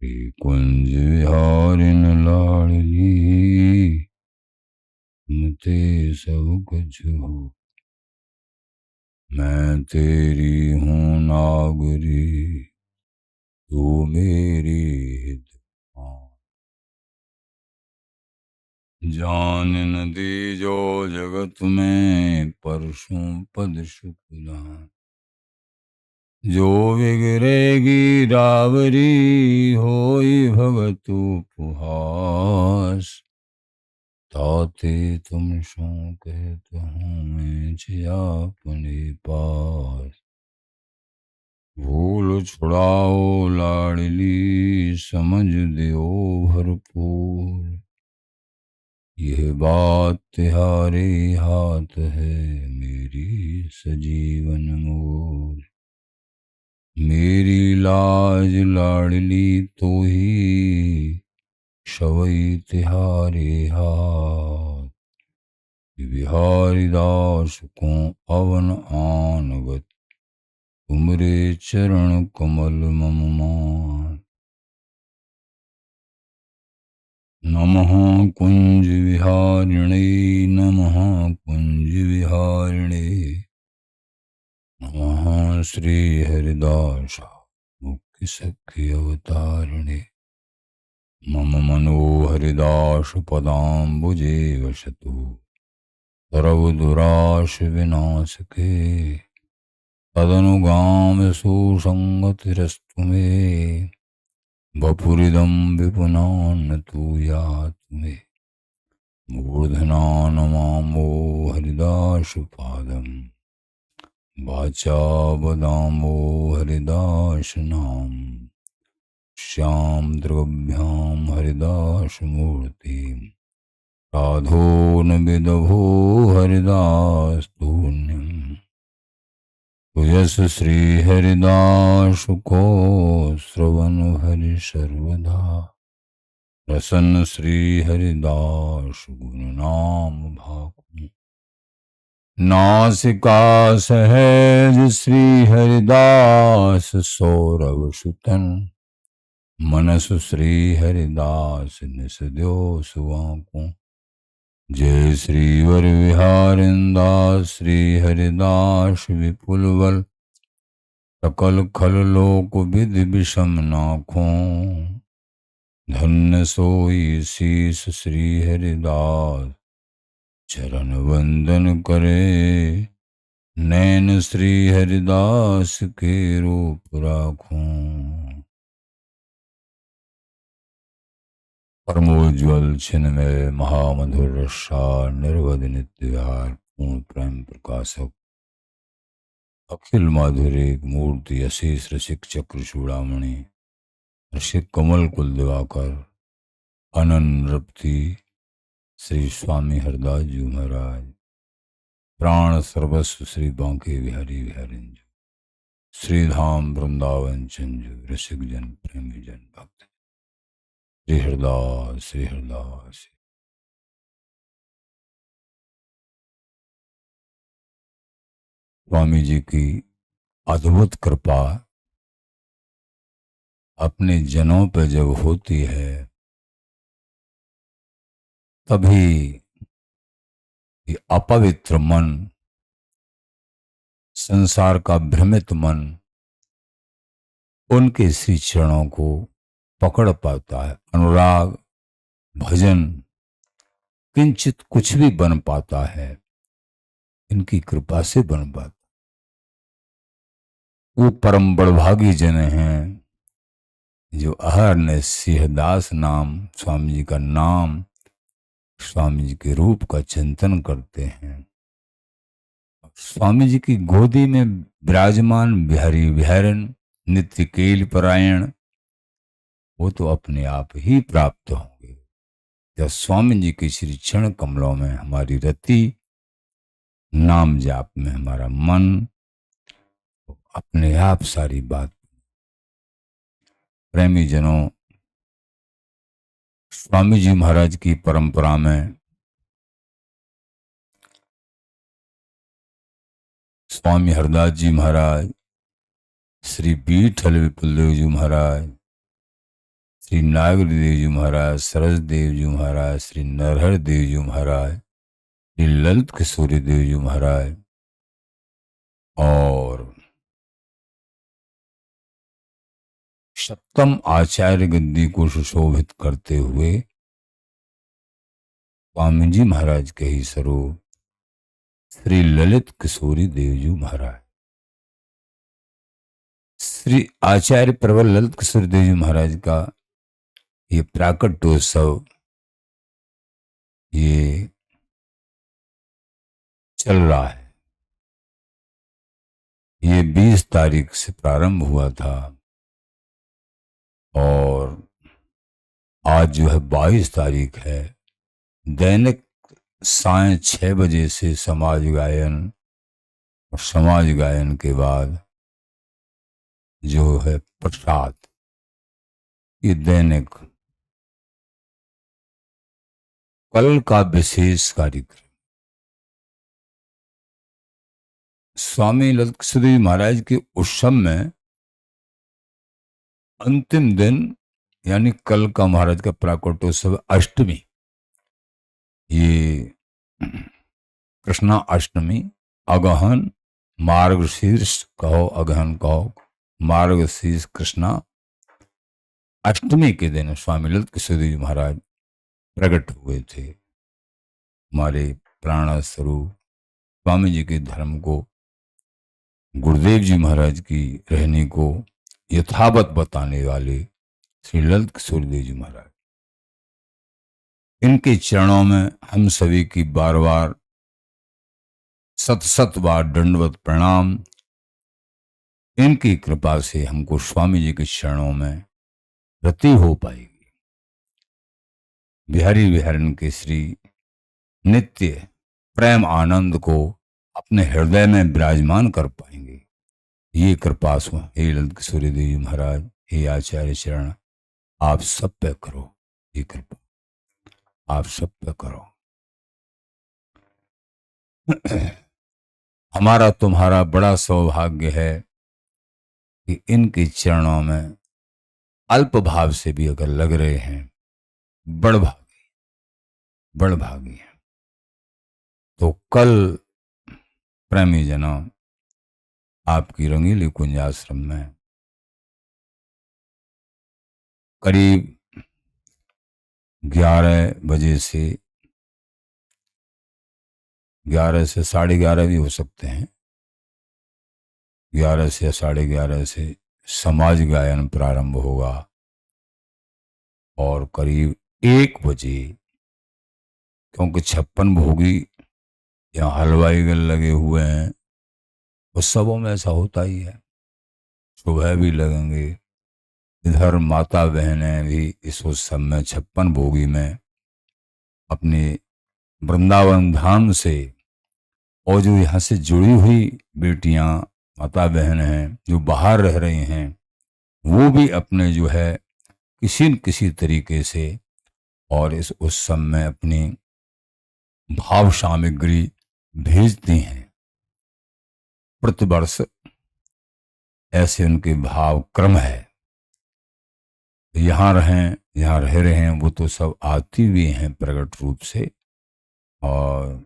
श्री कुंज विहारिन लाडली तुम ते सब कुछ हो। मैं तेरी हूँ नागरी तू मेरी हित जान न दी जो जगत में परसों पद शुक्ला जो विगरेगी रावरी होई भगत उपहास ताते तुम सो कहते हूँ मैं जिया अपने पास भूल छुड़ाओ लाडली समझ दियो भरपूर यह बात तिहारे हाथ है मेरी सजीवन मोर मेरी लाज लाडली तो ही शवई तिहारे हाथ बिहारी दास को अवन आनगत तुमरे चरण कमल मम मान नमः कुंज विहारिणे नमः कुंज विहारिणे नमः श्री हरिदास मुख्य सख्य अवतारिणे मम मनो हरिदास पदाम्बुजे वसतु सर्व दुराश विनाश के तदनुगाम सुसंगतिरस्तु मे वपुरिदं विपुनान्न तू यात मे मूर्धना नमामो हरिदास पादम वाचा वदामो हरिदास नाम श्याम द्रव्याम हरिदास मूर्ति साधो न विदभो हरिदास तून्यम यस श्री हरिदास को श्रवण हरि सर्वदा रसन श्री हरिदास गुण नाम भाकु नासिका सहज श्री हरिदास सौरभ सुतन मनस श्री हरिदास निसद्यो सुवाकु जय श्री वर विहारिंदास श्री हरिदास विपुल बल सकल खल लोक विधि विषम नाखों धन्य सोई शीस श्री हरिदास चरण वंदन करे नैन श्री हरिदास के रूप राखों परमोज्वल छिन्मय महामधुर रसार निर्वध नित्य विहार पूर्ण प्रेम प्रकाशक अखिल माधुरिक मूर्ति अशेष रसिक चक्र चूड़ामणि रसिक कमल कुल दिवाकर अनन रप्ति श्री स्वामी हरदास जी महाराज प्राण सर्वस्व श्री बांके बिहारी बिहारिंज श्रीधाम वृंदावन चंजू रसिक जन प्रेमी जन भक्त श्री हरदास श्री हरदास। स्वामी जी की अद्भुत कृपा अपने जनों पे जब होती है तभी ये अपवित्र मन संसार का भ्रमित मन उनके श्री चरणों को पकड़ पाता है। अनुराग भजन किंचित कुछ भी बन पाता है इनकी कृपा से बन पाता। वो परम बड़भागी जन हैं जो अहरनिश सिंहदास नाम स्वामी जी का नाम स्वामी जी के रूप का चिंतन करते हैं। स्वामी जी की गोदी में विराजमान बिहारी बिहारन नित्य केल परायण वो तो अपने आप ही प्राप्त होंगे जब स्वामी जी के श्री चरण कमलों में हमारी रति नाम जाप में हमारा मन तो अपने आप सारी बात। प्रेमी जनों स्वामी जी महाराज की परंपरा में स्वामी हरदास जी महाराज श्री बीठल विपुलदेव जी महाराज श्री नागरी देव जी महाराज, सरस देव जी महाराज, श्री नरहर देव जी महाराज, श्री ललित किशोरी देव जी महाराज और सप्तम आचार्य गद्दी को सुशोभित करते हुए स्वामी जी महाराज के ही स्वरूप श्री ललित किशोरी देव जी महाराज, श्री आचार्य प्रवर ललित किशोरी देव जी महाराज का ये प्राकट्योत्सव ये चल रहा है। ये 20 तारीख से प्रारंभ हुआ था और आज जो है 22 तारीख है। दैनिक सायं 6 बजे से समाज गायन और समाज गायन के बाद जो है प्रसाद, ये दैनिक। कल का विशेष कार्यक्रम स्वामी ललित किशोरी महाराज के उत्सव में अंतिम दिन यानी कल का महाराज का प्राकट्योत्सव अष्टमी, ये कृष्णा अष्टमी, अगहन मार्गशीर्ष कहो, अगहन कहो, मार्गशीर्ष कृष्णा अष्टमी के दिन स्वामी ललित किशोरी जी महाराज प्रकट हुए थे। हमारे प्राण स्वरूप स्वामी जी के धर्म को, गुरुदेव जी महाराज की रहनी को यथावत बताने वाले श्री ललित किशोरी देव जी महाराज, इनके चरणों में हम सभी की बार बार सत सत बार दंडवत प्रणाम। इनकी कृपा से हमको स्वामी जी के चरणों में रति हो पाएगी। बिहारी बिहारन के श्री नित्य प्रेम आनंद को अपने हृदय में विराजमान कर पाएंगे। ये कृपा हे ललित किशोरी देव जी महाराज, हे आचार्य चरण, आप सब पे करो, ये कृपा आप सब पे करो। हमारा तुम्हारा बड़ा सौभाग्य है कि इनके चरणों में अल्प भाव से भी अगर लग रहे हैं, बड़ भागी है। तो कल प्रेमी जना आपकी रंगीली कुंज आश्रम में करीब 11 बजे से 11 से 11:30 भी हो सकते हैं, 11 से 11:30 से समाज गायन प्रारंभ होगा और करीब 1 बजे, क्योंकि 56 भोगी यहाँ हलवाई गल लगे हुए हैं, उत्सवों में ऐसा होता ही है, सुबह भी लगेंगे। इधर माता बहनें भी इस उत्सव में 56 भोगी में अपने वृंदावन धाम से और जो यहाँ से जुड़ी हुई बेटियां माता बहन हैं जो बाहर रह रही हैं, वो भी अपने जो है किसी न किसी तरीके से और इस उत्सव में अपनी भाव सामग्री भेजती हैं। प्रतिवर्ष ऐसे उनके भाव क्रम है। यहाँ रह रहे हैं वो तो सब आती हुई हैं प्रकट रूप से और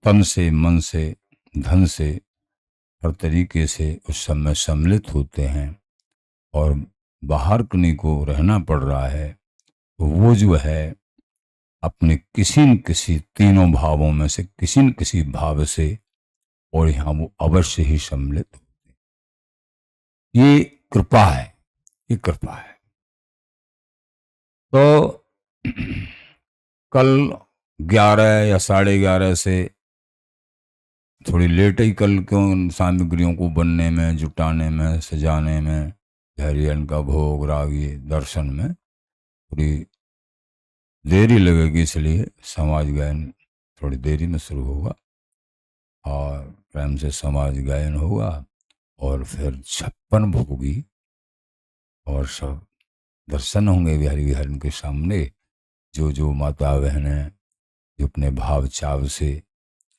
तन से, मन से, धन से, हर तरीके से उस सब में सम्मिलित होते हैं और बाहर कहीं को रहना पड़ रहा है तो वो जो है अपने किसी न किसी तीनों भावों में से किसी न किसी भाव से और यहाँ वो अवश्य ही सम्मिलित होते हैं। ये कृपा है, ये कृपा है। तो कल 11 या 11:30 से थोड़ी लेट ही कल क्यों सामग्रियों को बनने में, जुटाने में, सजाने में, हरियन का भोग राग ये दर्शन में थोड़ी देरी लगेगी, इसलिए समाज गायन थोड़ी देरी में शुरू होगा और प्रेम से समाज गायन होगा और फिर 56 भोगी और सब दर्शन होंगे बिहारी बिहारन के सामने। जो जो माता बहनें जो अपने भाव चाव से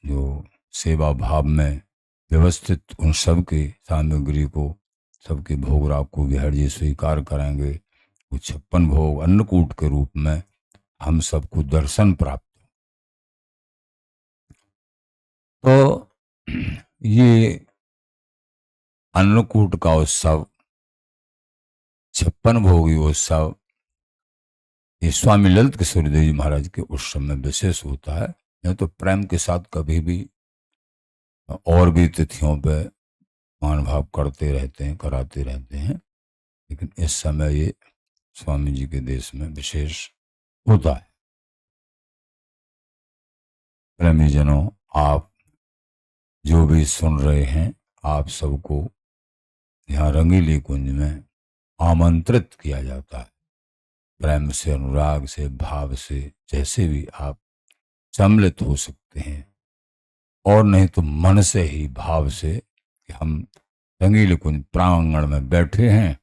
जो सेवा भाव में व्यवस्थित उन सब की सामग्री को, सबके भोग राग को बिहार जी स्वीकार करेंगे वो 56 भोग अन्नकूट के रूप में हम सबको दर्शन प्राप्त हो। तो ये अन्नकूट का उत्सव, 56 भोगी उत्सव, ये स्वामी ललित किशोर देव जी महाराज के उत्सव में विशेष होता है। नहीं तो प्रेम के साथ कभी भी और भी तिथियों पे मान भाव करते रहते हैं, कराते रहते हैं, लेकिन इस समय ये स्वामी जी के देश में विशेष होता है। प्रेमी जनों, आप जो भी सुन रहे हैं, आप सबको यहाँ रंगीली कुंज में आमंत्रित किया जाता है। प्रेम से, अनुराग से, भाव से, जैसे भी आप सम्मिलित हो सकते हैं, और नहीं तो मन से ही, भाव से कि हम रंगीली कुंज प्रांगण में बैठे हैं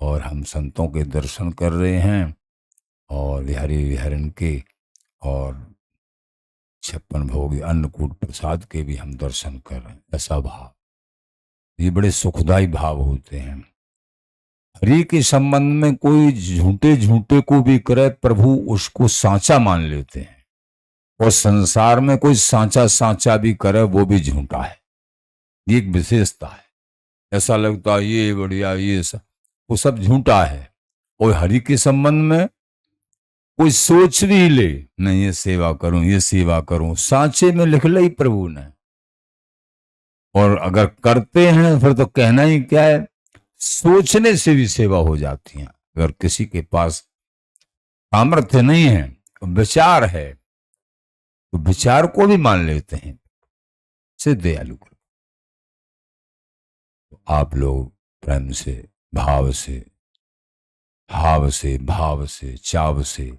और हम संतों के दर्शन कर रहे हैं और बिहारी विहरन के और 56 भोग अन्नकूट प्रसाद के भी हम दर्शन कर रहे हैं। ऐसा भाव, ये बड़े सुखदायी भाव होते हैं। हरि के संबंध में कोई झूठे झूठे को भी करे, प्रभु उसको सांचा मान लेते हैं, और संसार में कोई सांचा सांचा भी करे वो भी झूठा है। ये एक विशेषता है। ऐसा लगता है ये बढ़िया, ये वो सब झूठा है। और हरि के संबंध में कोई सोच भी ले, नहीं ये सेवा करूं, ये सेवा करूं, सांचे में लिख ली प्रभु ने। और अगर करते हैं फिर तो कहना ही क्या है, सोचने से भी सेवा हो जाती है। अगर किसी के पास सामर्थ्य नहीं है, विचार है, तो विचार को भी मान लेते हैं से दयालु। तो आप लोग प्रेम से, भाव से, हाव से, भाव से, चाव से,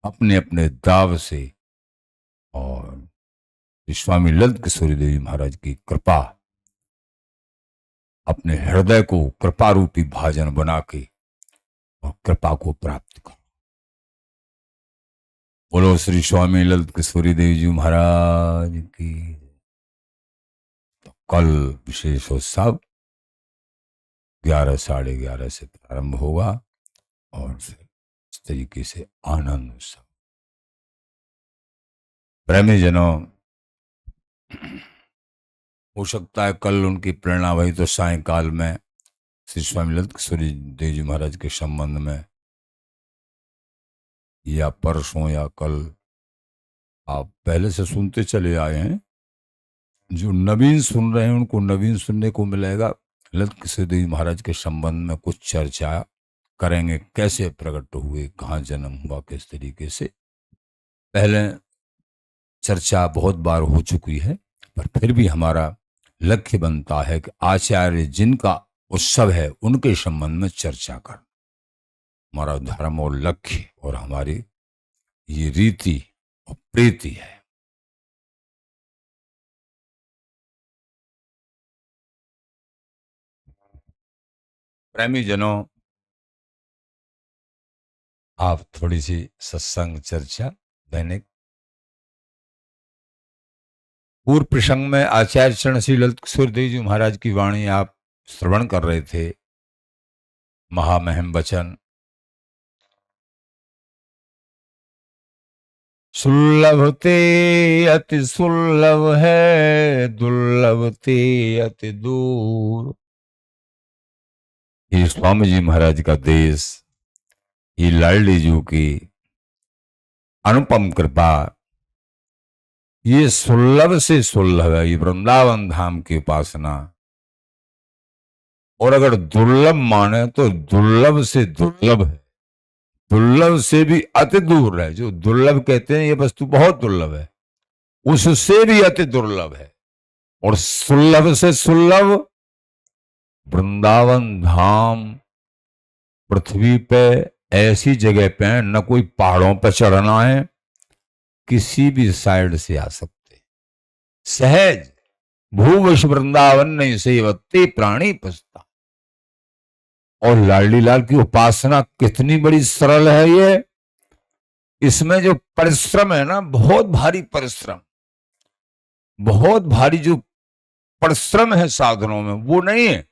अपने अपने दाव से, और स्वामी ललित किशोर देव जी महाराज की कृपा, अपने हृदय को कृपा रूपी भाजन बना के और कृपा को प्राप्त करो। बोलो श्री स्वामी ललित किशोरी देव जी महाराज की। तो कल विशेष उत्सव 11 साढ़े 11 से प्रारंभ होगा और फिर इस तरीके से आनंद उत्सव। प्रेमी जनों, हो सकता है कल उनकी प्रेरणा भई तो सायंकाल में श्री स्वामी ललित किशोरी देव जी महाराज के संबंध में, या परसों या कल, आप पहले से सुनते चले आए हैं। जो नवीन सुन रहे हैं उनको नवीन सुनने को मिलेगा। ललित किशोर देव जी महाराज के संबंध में कुछ चर्चा करेंगे, कैसे प्रकट हुए, कहाँ जन्म हुआ, किस तरीके से। पहले चर्चा बहुत बार हो चुकी है, पर फिर भी हमारा लक्ष्य बनता है कि आचार्य जिनका उत्सव है उनके संबंध में चर्चा करना हमारा धर्म और लक्ष्य और हमारी ये रीति और प्रीति है। प्रेमी जनों, आप थोड़ी सी सत्संग चर्चा दैनिक पूर्व प्रसंग में आचार्य चरण श्री ललित किशोर देव जी महाराज की वाणी आप श्रवण कर रहे थे। महामहिम वचन, सुलभते अति सुलभ है, दुर्लभते अति दूर। ये स्वामी जी महाराज का देश, ये लाडली जी की अनुपम कृपा, ये सुलभ से सुलभ है। ये वृंदावन धाम की उपासना, और अगर दुर्लभ माने तो दुर्लभ से दुर्लभ है, दुर्लभ से भी अति दूर है। जो दुर्लभ कहते हैं ये वस्तु बहुत दुर्लभ है, उससे भी अति दुर्लभ है। और सुलभ से सुलभ वृंदावन धाम पृथ्वी पे ऐसी जगह पे न कोई पहाड़ों पर चढ़ना है, किसी भी साइड से आ सकते, सहज भूवश वृंदावन नहीं सेवते प्राणी पछता। और लाडली लाल की उपासना कितनी बड़ी सरल है। ये इसमें जो परिश्रम है ना, बहुत भारी परिश्रम, बहुत भारी जो परिश्रम है साधनों में, वो नहीं है।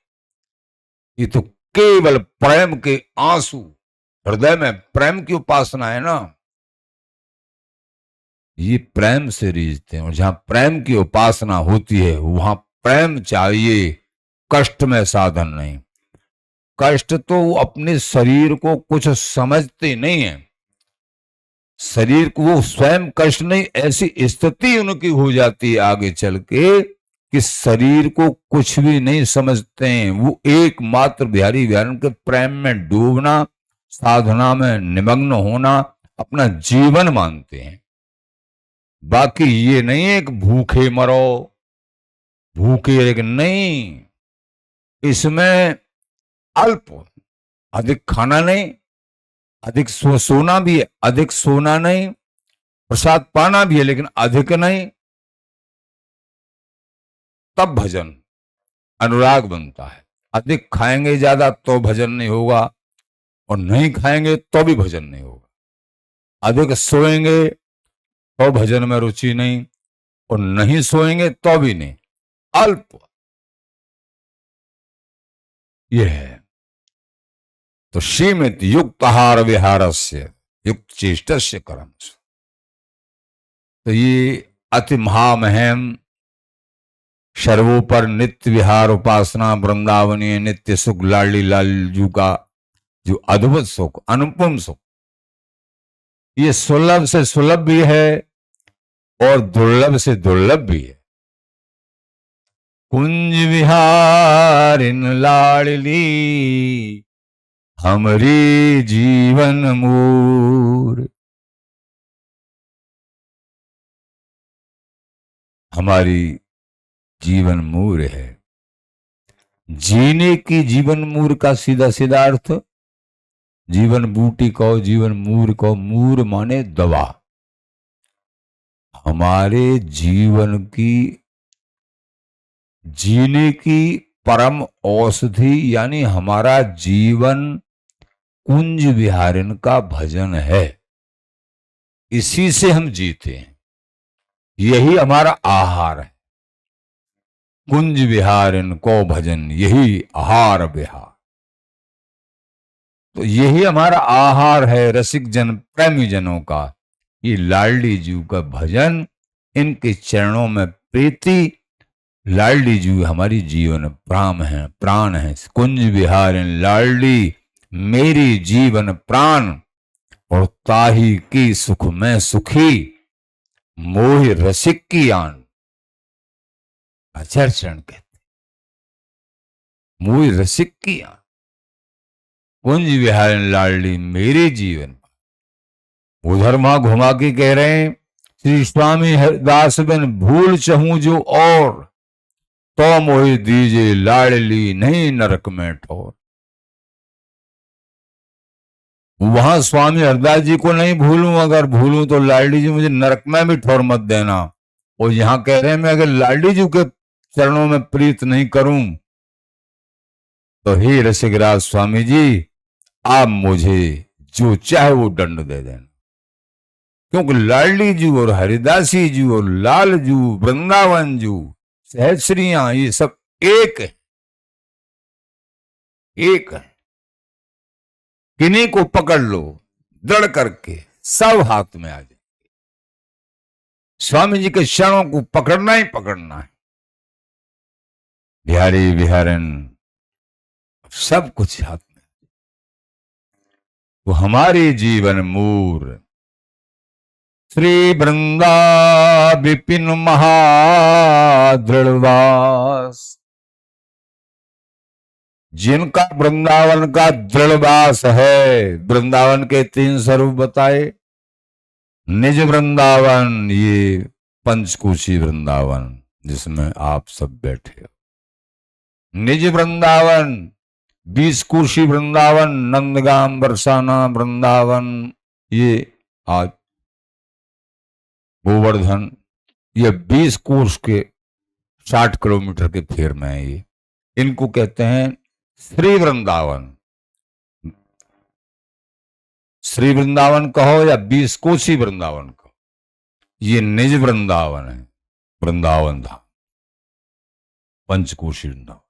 ये तो केवल प्रेम के आंसू हृदय में प्रेम की उपासना है ना, ये प्रेम से रीझते हैं। और जहां प्रेम की उपासना होती है वहां प्रेम चाहिए, कष्ट में साधन नहीं। कष्ट तो वो अपने शरीर को कुछ समझते नहीं है, शरीर को वो स्वयं कष्ट नहीं, ऐसी स्थिति उनकी हो जाती है आगे चल के कि शरीर को कुछ भी नहीं समझते हैं। वो एकमात्र बिहारी बिहारन के प्रेम में डूबना, साधना में निमग्न होना अपना जीवन मानते हैं। बाकी ये नहीं है कि भूखे मरो, भूखे, लेकिन नहीं, इसमें अल्प, अधिक खाना नहीं, अधिक सोना भी है, अधिक सोना नहीं, प्रसाद पाना भी है लेकिन अधिक नहीं, तब भजन अनुराग बनता है। अधिक खाएंगे ज्यादा तो भजन नहीं होगा, और नहीं खाएंगे तो भी भजन नहीं होगा। अधिक सोएंगे तो भजन में रुचि नहीं, और नहीं सोएंगे तो भी नहीं, अल्प, यह है। तो सीमित युक्त आहार विहारस्य युक्त चेष्टस्य कर्म। तो ये अति महामहिम सर्वोपर नित्य विहार उपासना वृंदावनीय नित्य सुख लाली लालजू का जो अद्भुत सुख, अनुपम सुख, ये सुलभ से सुलभ भी है और दुर्लभ से दुर्लभ भी है। कुंज विहारिन लाडली हमरी जीवन मूर। हमारी जीवन मूर है। जीने की जीवन मूर का सीधा सीधा अर्थ, जीवन बूटी को, जीवन मूर को, मूर माने दवा। हमारे जीवन की जीने की परम औषधि यानी हमारा जीवन कुंज विहारिन का भजन है। इसी से हम जीते हैं, यही हमारा आहार है। कुंज विहारिन को भजन यही आहार विहार। तो यही हमारा आहार है रसिक जन प्रेमी जनों का, ये लाडली जी का भजन, इनके चरणों में प्रीति। लाडली जी हमारी जीवन प्राण है, प्राण है। कुंज विहारिन लाडली मेरी जीवन प्राण, और ताही की सुख में सुखी, मोहि रसिक की आन। आचार्य चरण कहते मोहि रसिक की आन। कुंज विहारिन लाडली मेरे जीवन। उधर मां घुमा के कह रहे हैं श्री स्वामी हरिदास बिन भूल चहूं जो और, तो मोहि दीजे लाडली नहीं नरक में ठोर। वहां स्वामी हरदास जी को नहीं भूलूं, अगर भूलूं तो लाडली जी मुझे नरक में भी ठोर मत देना। और यहां कह रहे हैं मैं अगर लाडली जी के चरणों में प्रीत नहीं करूं तो हे रसिकराज स्वामी जी आप मुझे जो चाहे वो दंड दे देना। क्योंकि लाडली जी और हरिदासी जी और लाल जू, वृंदावन जू, सहस्रियां, ये सब एक है, एक है। किन्हीं को पकड़ लो दृढ़ करके, सब हाथ में आ जाए। स्वामी जी के चरणों को पकड़ना ही पकड़ना है। बिहारी बिहारन सब कुछ हाथ में। तो हमारी जीवन मूर श्री वृंदा विपिन महादृढ़वास, जिनका वृंदावन का दृढ़वास है। वृंदावन के 3 स्वरूप बताए। निज वृंदावन ये पंचकोशी वृंदावन जिसमें आप सब बैठे हो, निज वृंदावन 20 कोशी वृंदावन, नंदगाम बरसाना वृंदावन, ये आज गोवर्धन, ये 20 कोश के 60 किलोमीटर के फेर में है। ये इनको कहते हैं श्री वृंदावन। श्री वृंदावन कहो या 20 कोशी वृंदावन कहो, ये निज वृंदावन है। वृंदावन धाम पंचकोशी वृंदावन।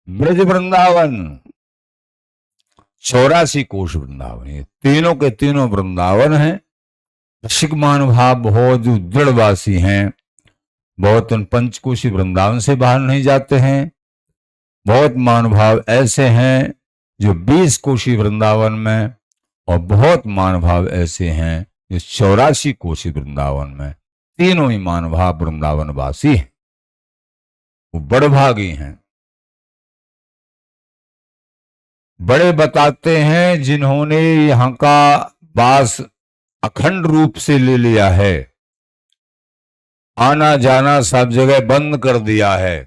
ब्रज वृंदावन 84 कोश वृंदावन, ये तीनों के तीनों वृंदावन हैं। रसिक महानुभाव बहुत जो दृढ़वासी हैं, बहुत उन पंचकोशी वृंदावन से बाहर नहीं जाते हैं। बहुत महानुभाव ऐसे हैं जो 20 कोशी वृंदावन में, और बहुत महानुभाव ऐसे हैं जो 84 कोशी वृंदावन में। तीनों ही महानुभाव वृंदावन वासी हैं, वो बड़भागी हैं। बड़े बताते हैं जिन्होंने यहाँ का वास अखंड रूप से ले लिया है, आना जाना सब जगह बंद कर दिया है,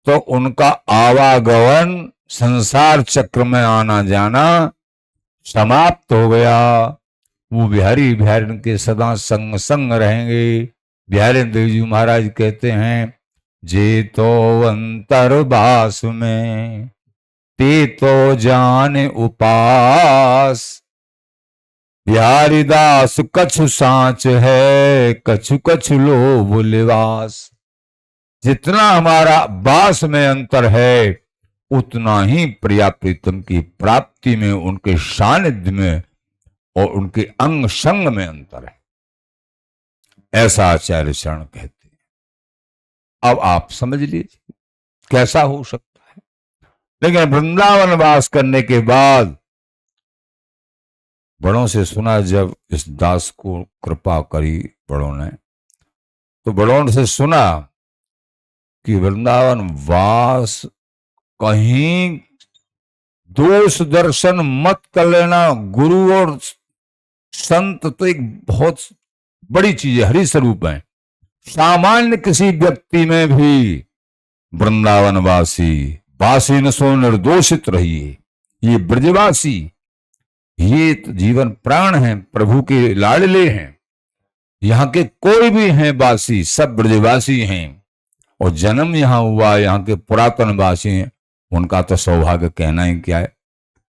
तो उनका आवागमन संसार चक्र में आना जाना समाप्त हो गया। वो बिहारी बिहारी के सदा संग संग रहेंगे। बिहारी देव जी महाराज कहते हैं, जे तो अंतरवास में ते तो जान उपास, बिहारी दास कछु सांच है, कछु कछु लोभ लिवास। जितना हमारा वास में अंतर है, उतना ही प्रिया प्रीतम की प्राप्ति में, उनके सानिध्य में और उनके अंग संग में अंतर है, ऐसा आचार्य शरण कहते हैं। अब आप समझ लीजिए कैसा हो सकता है। लेकिन वृंदावन वास करने के बाद बड़ों से सुना, जब इस दास को कृपा करी बड़ों ने, तो बड़ों से सुना कि वृंदावन वास कहीं दोष दर्शन मत कर लेना। गुरु और संत तो एक बहुत बड़ी चीज है, हरि स्वरूप है। सामान्य किसी व्यक्ति में भी वृंदावन वासी न सो निर्दोषित रहिए। ये ब्रजवासी, ये तो जीवन प्राण हैं, प्रभु के लाडले हैं। यहाँ के कोई भी हैं वासी, सब ब्रजवासी हैं, और जन्म यहाँ हुआ, यहाँ के पुरातन वासी हैं, उनका तो सौभाग्य कहना ही क्या है।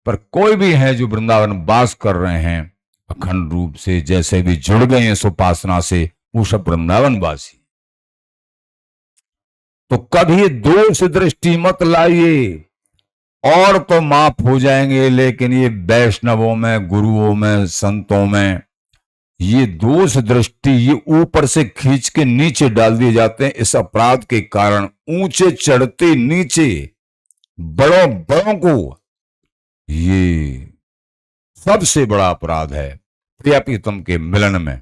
पर कोई भी है जो वृंदावन वास कर रहे हैं अखंड रूप से, जैसे भी जुड़ गए हैं उपासना से, वो सब वृंदावन वासी। तो कभी दोष दृष्टि मत लाइए, और तो माफ हो जाएंगे, लेकिन ये वैष्णवों में, गुरुओं में, संतों में ये दोष दृष्टि ये ऊपर से खींच के नीचे डाल दिए जाते हैं। इस अपराध के कारण ऊंचे चढ़ते नीचे बड़ों बड़ों को, ये सबसे बड़ा अपराध है प्रिया प्रीतम के मिलन में,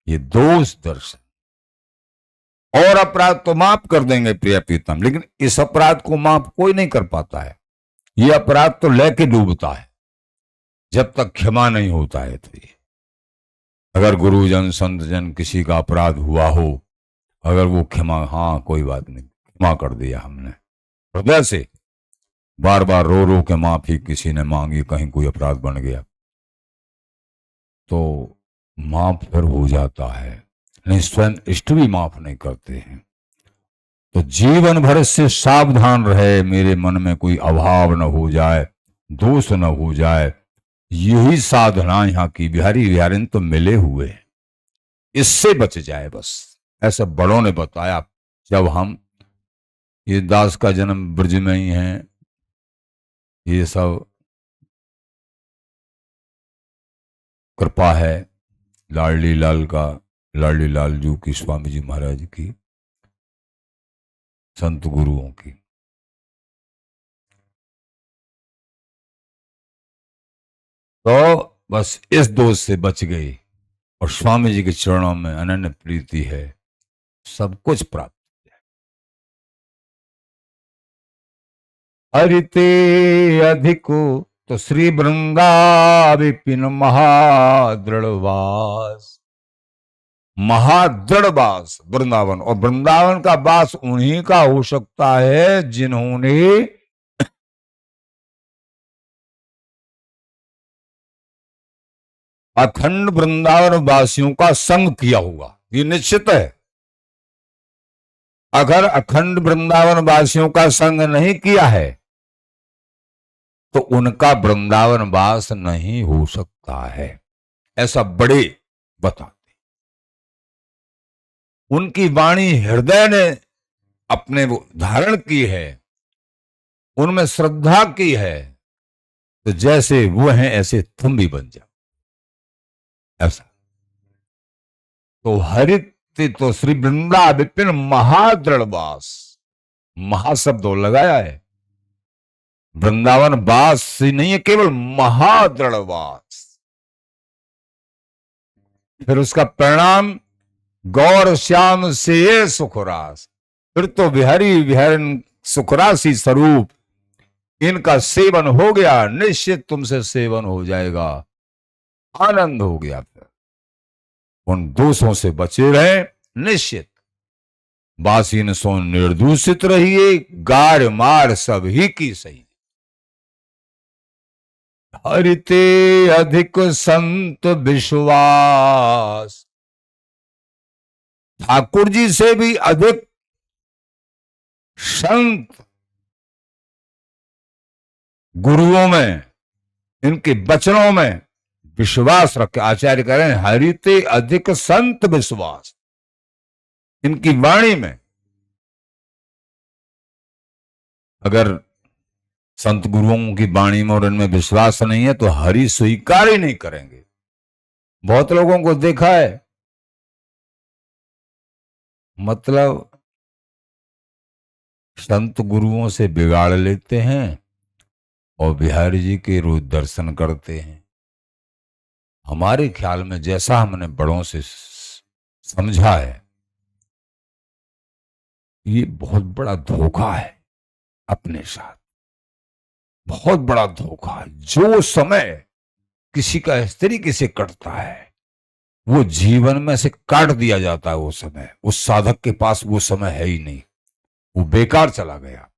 ये दोष दर्शन। और अपराध तो माफ कर देंगे प्रिया प्रीतम, लेकिन इस अपराध को माफ कोई नहीं कर पाता है। ये अपराध तो लेके डूबता है जब तक क्षमा नहीं होता है। तो ये अगर गुरुजन संतजन किसी का अपराध हुआ हो, अगर वो क्षमा, हाँ कोई बात नहीं, क्षमा कर दिया हमने, हृदय से बार बार रो रो के माफी किसी ने मांगी, कहीं कोई अपराध बन गया तो माफ फिर हो जाता है। नहीं, स्वयं इष्ट भी माफ नहीं करते हैं। तो जीवन भर से सावधान रहे, मेरे मन में कोई अभाव न हो जाए, दोष न हो जाए। यही साधना यहाँ की बिहारी बिहारिन तो मिले हुए हैं, इससे बच जाए बस। ऐसा बड़ों ने बताया। जब हम, ये दास का जन्म ब्रज में ही है, ये सब कृपा है लाडली लाल का, लाडली लाल जू की, स्वामी जी महाराज की, संत गुरुओं की। तो बस इस दोष से बच गई, और स्वामी जी के चरणों में अनन्य प्रीति है, सब कुछ प्राप्त है। हरिते अधिको तो श्री वृंदा विपिन महादृढ़वास, महादृढ़वास वृंदावन। और वृंदावन का वास उन्हीं का हो सकता है जिन्होंने अखंड वृंदावन वासियों का संग किया होगा, ये निश्चित है। अगर अखंड वृंदावन वासियों का संग नहीं किया है तो उनका वृंदावन वास नहीं हो सकता है, ऐसा बड़े बताते। उनकी वाणी हृदय ने अपने वो धारण की है, उनमें श्रद्धा की है, तो जैसे वो हैं ऐसे तुम भी बन जाओ, ऐसा। तो हरित तो श्री वृंदा विपिन महादृढ़वास, महाशब्द लगाया है। वृंदावन वास ही नहीं है, केवल महादृढ़वास। फिर उसका परिणाम गौर श्याम से ये सुखरास। फिर तो बिहारी विहरन सुखरासी स्वरूप, इनका सेवन हो गया, निश्चित तुमसे सेवन हो जाएगा, आनंद हो गया। फिर उन दोषों से बचे रहे, निश्चित बासीन सो निर्दूषित रहिए, गार मार सब ही की सही। हरिते अधिक संत विश्वास, ठाकुर जी से भी अधिक संत गुरुओं में, इनके वचनों में विश्वास रखे। आचार्य कह रहे हैं हरिते अधिक संत विश्वास, इनकी वाणी में। अगर संत गुरुओं की वाणी में और इनमें विश्वास नहीं है तो हरि स्वीकार ही नहीं करेंगे। बहुत लोगों को देखा है, मतलब संत गुरुओं से बिगाड़ लेते हैं और बिहारी जी के रोज दर्शन करते हैं। हमारे ख्याल में जैसा हमने बड़ों से समझा है, ये बहुत बड़ा धोखा है अपने साथ, बहुत बड़ा धोखा है। जो समय किसी का इस तरीके से कटता है, वो जीवन में से काट दिया जाता है। वो समय उस साधक के पास वो समय है ही नहीं, वो बेकार चला गया।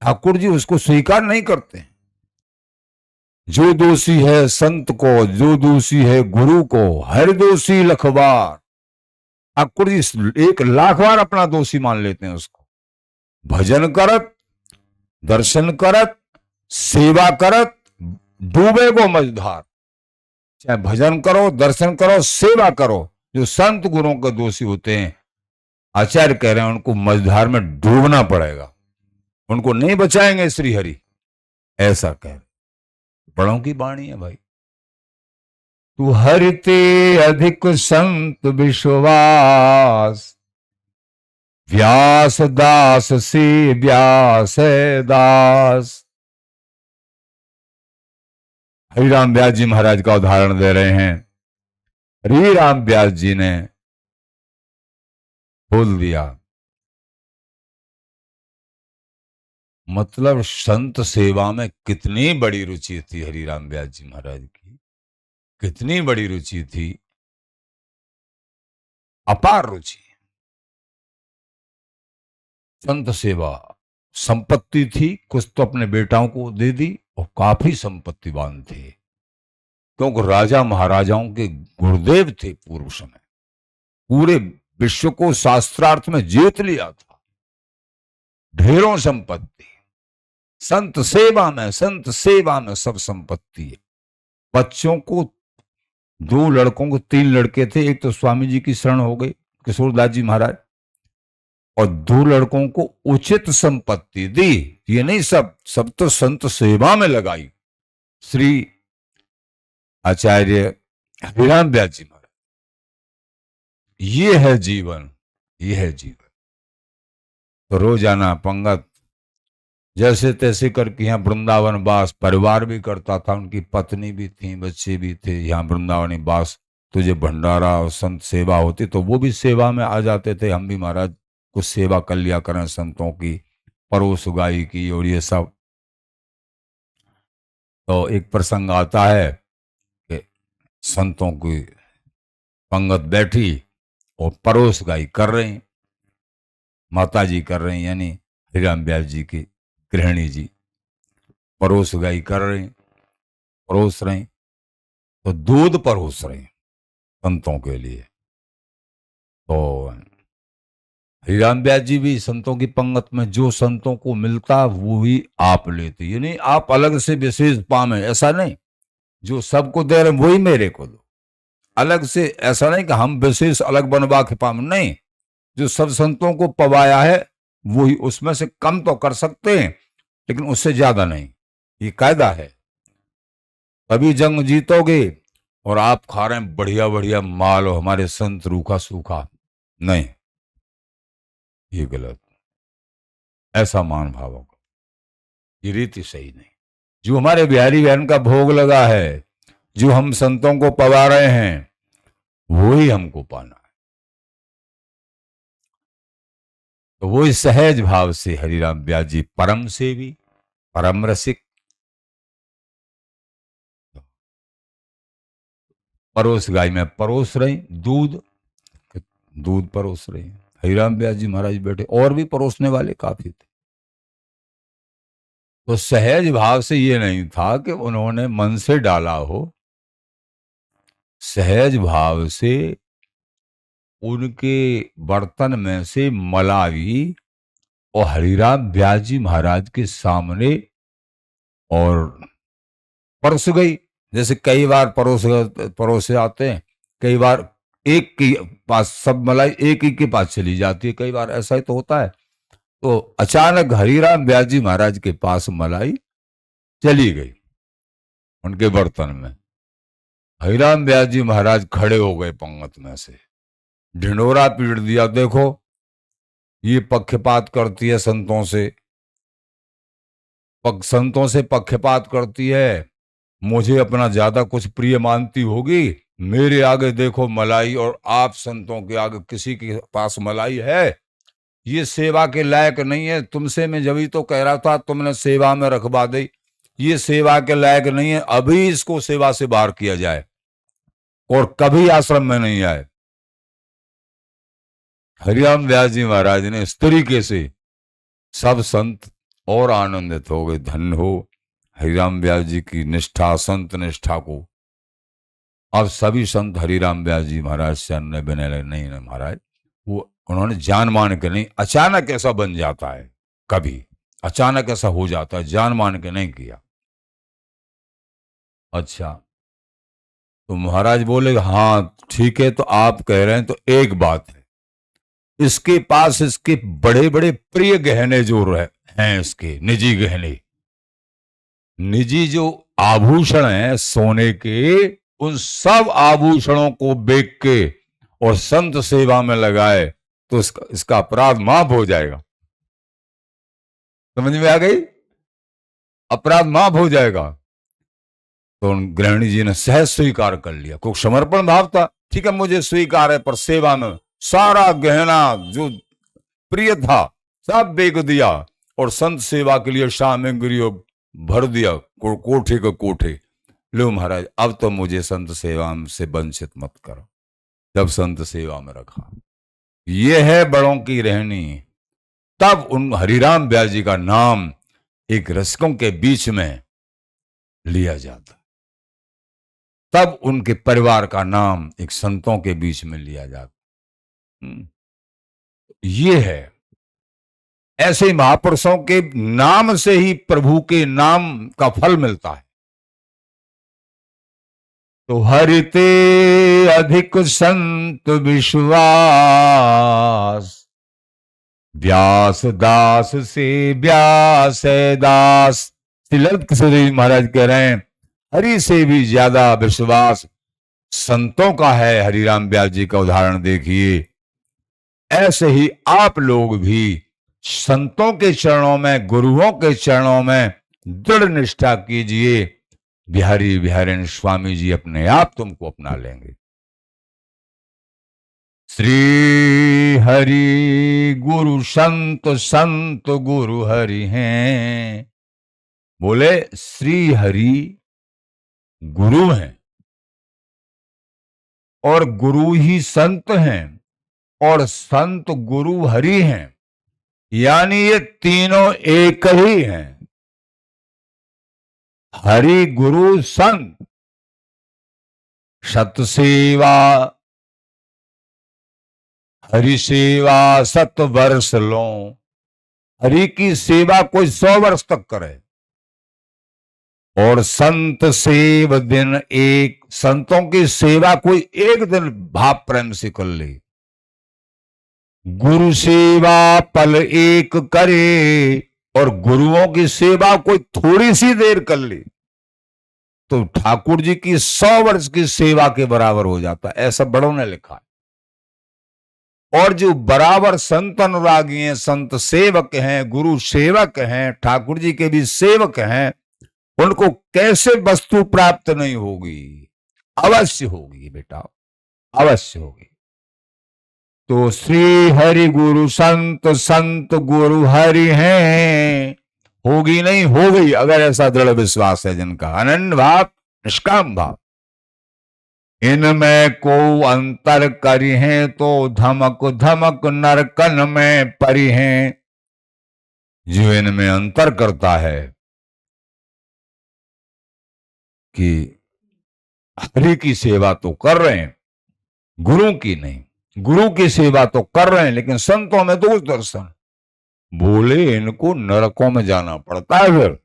ठाकुर जी उसको स्वीकार नहीं करते। जो दोषी है संत को, जो दोषी है गुरु को, हर दोषी लखबार। ठाकुर जी 1,00,000 बार अपना दोषी मान लेते हैं उसको। भजन करत, दर्शन करत, सेवा करत, डूबे को मझधार। चाहे भजन करो, दर्शन करो, सेवा करो, जो संत गुरुओं के दोषी होते हैं, आचार्य कह रहे हैं उनको मझधार में डूबना पड़ेगा, उनको नहीं बचाएंगे श्री हरि, ऐसा कह रहे। बड़ों की वाणी है भाई। तू हरिते अधिक संत विश्वास, व्यास दास से व्यास दास। हरिराम व्यास जी महाराज का उदाहरण दे रहे हैं। हरिराम व्यास जी ने बोल दिया, मतलब संत सेवा में कितनी बड़ी रुचि थी हरिराम व्यास जी महाराज की, कितनी बड़ी रुचि थी, अपार रुचि। संत सेवा, संपत्ति थी, कुछ तो अपने बेटाओं को दे दी और काफी संपत्तिवान थे, क्योंकि राजा महाराजाओं के गुरुदेव थे। पूर्व समय पूरे विश्व को शास्त्रार्थ में जीत लिया था, ढेरों संपत्ति। संत सेवा में, संत सेवा में सब संपत्ति है। बच्चों को 2 लड़कों को 3 लड़के थे, एक तो स्वामी जी की शरण हो गई किशोरदास जी महाराज, और 2 लड़कों को उचित संपत्ति दी। ये नहीं सब तो संत सेवा में लगाई। श्री आचार्य हरिराम व्यास जी महाराज, ये है जीवन, ये है जीवन। तो रोजाना पंगत जैसे तैसे करके यहाँ वृंदावन वास, परिवार भी करता था, उनकी पत्नी भी थी, बच्चे भी थे। यहाँ वृंदावनी वास, तुझे भंडारा और संत सेवा होती तो वो भी सेवा में आ जाते थे। हम भी महाराज कुछ सेवा कर लिया करें संतों की, परोस गाई की और ये सब। तो एक प्रसंग आता है कि संतों की पंगत बैठी और परोस गाई कर रही, माता जी कर रही, यानी हरिराम व्यास जी की गृहिणी जी परोस गाई कर रही, परोस रही, तो दूध परोस रही संतों के लिए। तो हरिराम व्यास जी भी संतों की पंगत में जो संतों को मिलता वो ही आप लेते, यानी आप अलग से विशेष पामे, ऐसा नहीं जो सबको दे रहे वही मेरे को दो, अलग से ऐसा नहीं कि हम विशेष अलग बनवा के पामे, नहीं, जो सब संतों को पवाया है वही, उसमें से कम तो कर सकते हैं लेकिन उससे ज्यादा नहीं। ये कायदा है, तभी जंग जीतोगे। और आप खा रहे हैं बढ़िया बढ़िया माल और हमारे संत रूखा सूखा, नहीं, ये गलत। ऐसा मान भाव का ये रीति सही नहीं। जो हमारे बिहारी बहन का भोग लगा है, जो हम संतों को पवा रहे हैं, वो ही हमको पाना है। तो वो इस सहज भाव से हरिराम व्यास जी परम सेवी, परम रसिक, परोस गाय में परोस रहे दूध, दूध परोस रहे हैं। हरिराम व्यास जी महाराज बैठे, और भी परोसने वाले काफी थे। तो सहज भाव से ये नहीं था कि उन्होंने मन से डाला हो, सहज भाव से उनके बर्तन में से मलाई और हरिराम व्यास जी महाराज के सामने और परोस गई। जैसे कई बार परोसे आते हैं, कई बार एक के पास सब मलाई एक ही के पास चली जाती है, कई बार ऐसा ही तो होता है। तो अचानक हरिराम व्यास जी महाराज के पास मलाई चली गई उनके बर्तन में। हरिराम व्यास जी महाराज खड़े हो गए पंगत में से, ढिंडोरा पीट दिया, देखो ये पक्षपात करती है संतों से, संतों से पक्षपात करती है, मुझे अपना ज्यादा कुछ प्रिय मानती होगी, मेरे आगे देखो मलाई, और आप संतों के आगे किसी के पास मलाई है, ये सेवा के लायक नहीं है। तुमसे मैं जब तो कह रहा था तुमने सेवा में रखवा दी, ये सेवा के लायक नहीं है, अभी इसको सेवा से बाहर किया जाए और कभी आश्रम में नहीं आए। हरिराम व्यास जी महाराज ने इस तरीके से सब संत और आनंदित हो गए। धन्य हो हरिराम व्यास जी की निष्ठा, संत निष्ठा को। अब सभी संत हरिराम व्यास जी महाराज से अन्य बने लगे, नहीं नहीं महाराज, वो उन्होंने जान मान के नहीं, अचानक ऐसा बन जाता है, कभी अचानक ऐसा हो जाता है, जान मान के नहीं किया। अच्छा, तो महाराज बोले हाँ ठीक है, तो आप कह रहे हैं तो एक बात है, इसके पास इसके बड़े बड़े प्रिय गहने जो हैं, इसके निजी गहने, निजी जो आभूषण हैं सोने के, उन सब आभूषणों को बेच के और संत सेवा में लगाए तो इसका अपराध माफ हो जाएगा। समझ में आ गई? अपराध माफ हो जाएगा। तो उन गृहिणी जी ने सहज स्वीकार कर लिया, क्योंकि समर्पण भाव था। ठीक है, मुझे स्वीकार है, पर सेवा में सारा गहना जो प्रिय था सब बेच दिया और संत सेवा के लिए सामग्री भर दिया, कोठे को कोठे। लो महाराज, अब तो मुझे संत सेवा से वंचित मत करो। जब संत सेवा में रखा, ये है बड़ों की रहनी। तब उन हरिराम व्यास जी का नाम एक रसिकों के बीच में लिया जाता, तब उनके परिवार का नाम एक संतों के बीच में लिया जाता। ये है, ऐसे महापुरुषों के नाम से ही प्रभु के नाम का फल मिलता है। तो हरिते अधिक संत विश्वास, व्यास दास से व्यास दास। श्री ललित किशोर जी महाराज कह रहे हैं, हरि से भी ज्यादा विश्वास संतों का है। हरिराम व्यास जी का उदाहरण देखिए। ऐसे ही आप लोग भी संतों के चरणों में, गुरुओं के चरणों में दृढ़ निष्ठा कीजिए। बिहारी बिहारीन स्वामी जी अपने आप तुमको अपना लेंगे। श्री हरि गुरु संत, संत गुरु हरि हैं। बोले श्री हरि गुरु हैं और गुरु ही संत हैं और संत गुरु हरि हैं, यानी ये तीनों एक ही हैं। हरि गुरु संत, सत सेवा, हरि सेवा 7 वर्ष लो। हरि की सेवा कोई 100 वर्ष तक करे। और संत सेव दिन एक, संतों की सेवा कोई एक दिन भाव प्रेम से कर ले। गुरु सेवा पल एक करे, और गुरुओं की सेवा कोई थोड़ी सी देर कर ले तो ठाकुर जी की 100 वर्ष की सेवा के बराबर हो जाता है, ऐसा बड़ों ने लिखा है। और जो बराबर संत अनुरागी हैं, संत सेवक हैं, गुरु सेवक हैं, ठाकुर जी के भी सेवक हैं, उनको कैसे वस्तु प्राप्त नहीं होगी? अवश्य होगी बेटा, अवश्य होगी। तो श्री हरि गुरु संत, संत गुरु हरि हैं, होगी नहीं हो गई, अगर ऐसा दृढ़ विश्वास है जिनका। अनन्य भाव, निष्काम भाव, इनमें को अंतर करी हैं तो धमक धमक नरकन में परी हैं। जो इनमें अंतर करता है कि हरि की सेवा तो कर रहे हैं, गुरु की नहीं, गुरु की सेवा तो कर रहे हैं, लेकिन संतों में दोष दर्शन, बोले इनको नरकों में जाना पड़ता है। फिर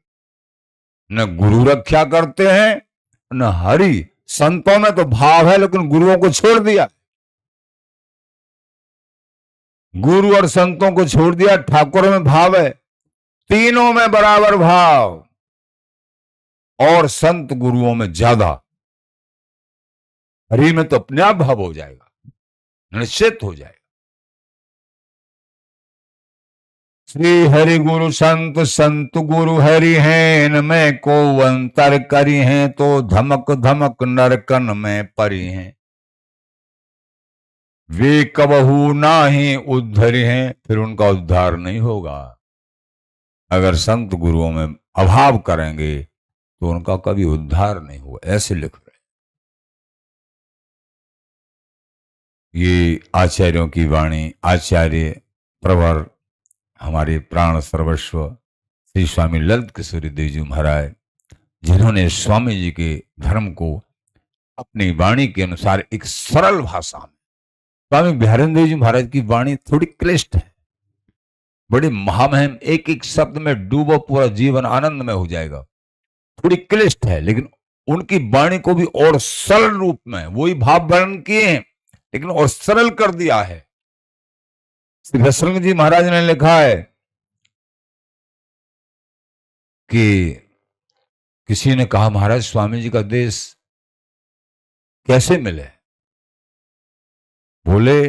न गुरु रक्षा करते हैं न हरि। संतों में तो भाव है लेकिन गुरुओं को छोड़ दिया, गुरु और संतों को छोड़ दिया, ठाकुर में भाव है, तीनों में बराबर भाव, और संत गुरुओं में ज्यादा। हरि में तो अपने आप भाव हो जाएगा, निश्चित हो जाएगा। श्री हरि गुरु संत, संत गुरु हरि हैं, इनमें को अंतर करी हैं तो धमक धमक नरकन में परी हैं। वे कबहू नाही उद्धरी हैं, फिर उनका उद्धार नहीं होगा। अगर संत गुरुओं में अभाव करेंगे तो उनका कभी उद्धार नहीं हुआ, ऐसे लिख रहे। ये आचार्यों की वाणी, आचार्य प्रवर, हमारे प्राण सर्वस्व श्री स्वामी ललित किशोरी देव जी महाराज, जिन्होंने स्वामी जी के धर्म को अपनी वाणी के अनुसार एक सरल भाषा में, स्वामी बिहारी देव जी महाराज की वाणी थोड़ी क्लिष्ट है, बड़ी महामहिम, एक एक शब्द में डूबो पूरा जीवन आनंद में हो जाएगा, थोड़ी क्लिष्ट है, लेकिन उनकी वाणी को भी और सरल रूप में वही भाव वर्णन किए हैं लेकिन और सरल कर दिया है। श्री रसरंग जी महाराज ने लिखा है कि किसी ने कहा महाराज स्वामी जी का देश कैसे मिले? बोले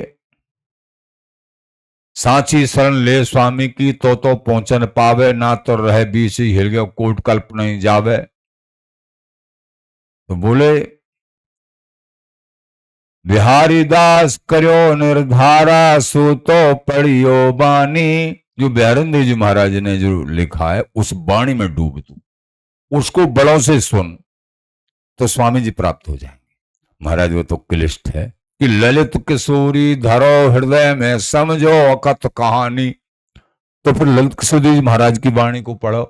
सांची शरण ले स्वामी की तो पहुंचन पावे, ना तो रहे बीच हृदय कोट कल्प नहीं जावे। तो बोले बिहारी दास करो निर्धारा, सो तो पढ़ियो बानी। जो बिहारी देव जी महाराज ने जो लिखा है उस वाणी में डूब तू, उसको बड़ों से सुन तो स्वामी जी प्राप्त हो जाएंगे। महाराज वो तो क्लिष्ट है कि ललित किशोरी धरो हृदय में, समझो अकथ कहानी। तो फिर ललित किशोरी जी महाराज की वाणी को पढ़ो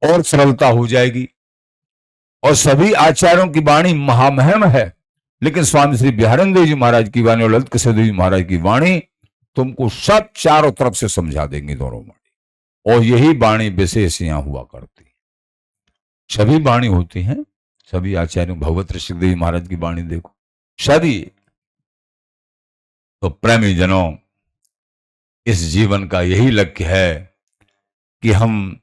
और सरलता हो जाएगी। और सभी आचार्यों की वाणी महामहिम है, लेकिन स्वामी श्री बिहारी देव जी महाराज की वाणी और ललित किशोर देव जी महाराज की वाणी तुमको सब चारों तरफ से समझा देंगे, दोनों वाणी। और यही वाणी विशेष यहां हुआ करती है, सभी वाणी होती हैं, सभी आचार्यों, भगवत ऋषिदेव जी महाराज की वाणी देखो सभी। तो प्रेमी जनों, इस जीवन का यही लक्ष्य है कि हम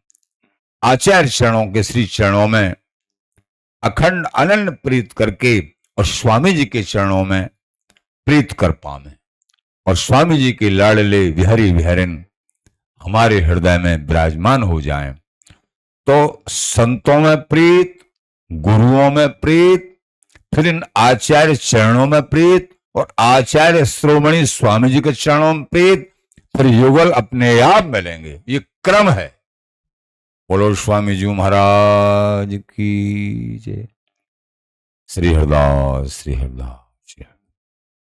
आचार्य चरणों के श्री चरणों में अखंड अनन्य प्रीत करके और स्वामी जी के चरणों में प्रीत कर पावे, और स्वामी जी के लाडले विहरी विहरन हमारे हृदय में विराजमान हो जाएं। तो संतों में प्रीत, गुरुओं में प्रीत, फिर इन आचार्य चरणों में प्रीत, और आचार्य श्रोमणी स्वामी जी के चरणों में प्रीत, फिर युगल अपने आप मिलेंगे। ये क्रम है। बोलो स्वामी जी महाराज की जय। श्री हरदास, श्री हरदास।